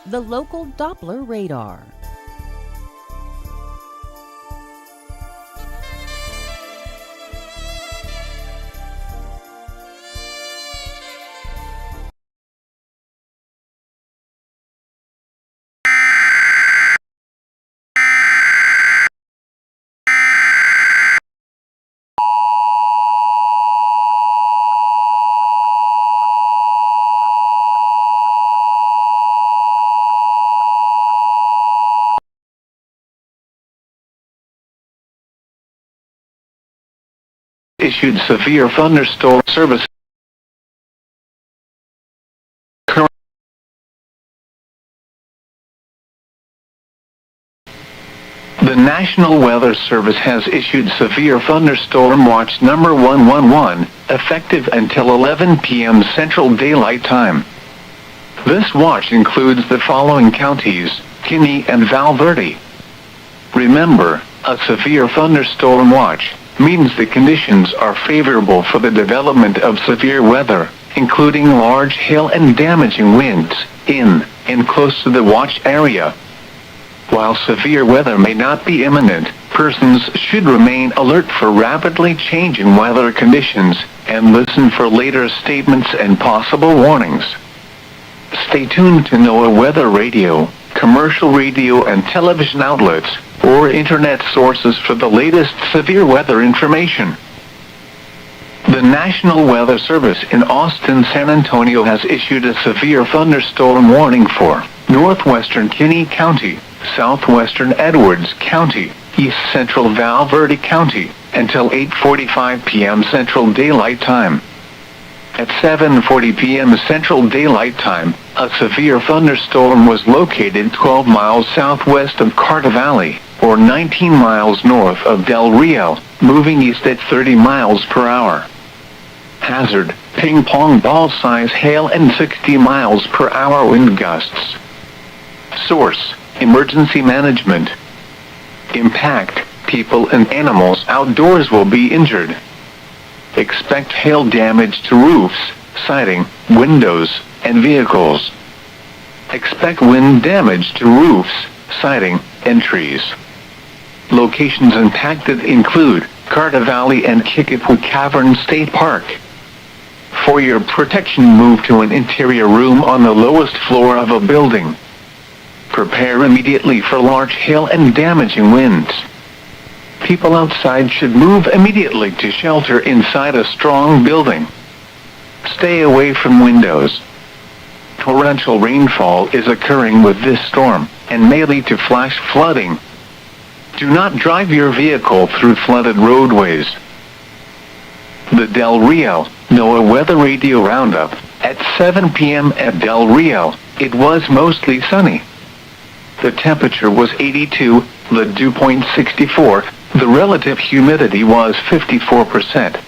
The local Doppler radar. Issued severe thunderstorm service. The National Weather Service has issued severe thunderstorm watch number 111, effective until 11 p.m. Central Daylight Time. This watch includes the following counties: Kinney and Val Verde. Remember, a severe thunderstorm watch means the conditions are favorable for the development of severe weather, including large hail and damaging winds, in and close to the watch area. While severe weather may not be imminent, persons should remain alert for rapidly changing weather conditions, and listen for later statements and possible warnings. Stay tuned to NOAA Weather Radio, commercial radio and television outlets, or internet sources for the latest severe weather information. The National Weather Service in Austin, San Antonio has issued a severe thunderstorm warning for northwestern Kinney County, southwestern Edwards County, east central Val Verde County, until 8:45 p.m. Central Daylight Time. At 7:40 p.m. Central Daylight Time, a severe thunderstorm was located 12 miles southwest of Carter Valley, or 19 miles north of Del Rio, moving east at 30 miles per hour. Hazard: ping pong ball size hail and 60 miles per hour wind gusts. Source: emergency management. Impact: people and animals outdoors will be injured. Expect hail damage to roofs, siding, windows, and vehicles. Expect wind damage to roofs, siding, and trees. Locations impacted include Carter Valley and Kickapoo Cavern State Park. For your protection, move to an interior room on the lowest floor of a building. Prepare immediately for large hail and damaging winds. People outside should move immediately to shelter inside a strong building. Stay away from windows. Torrential rainfall is occurring with this storm, and may lead to flash flooding. Do not drive your vehicle through flooded roadways. The Del Rio NOAA Weather Radio Roundup. At 7 p.m. at Del Rio, it was mostly sunny. The temperature was 82, the dew point 64, the relative humidity was 54%.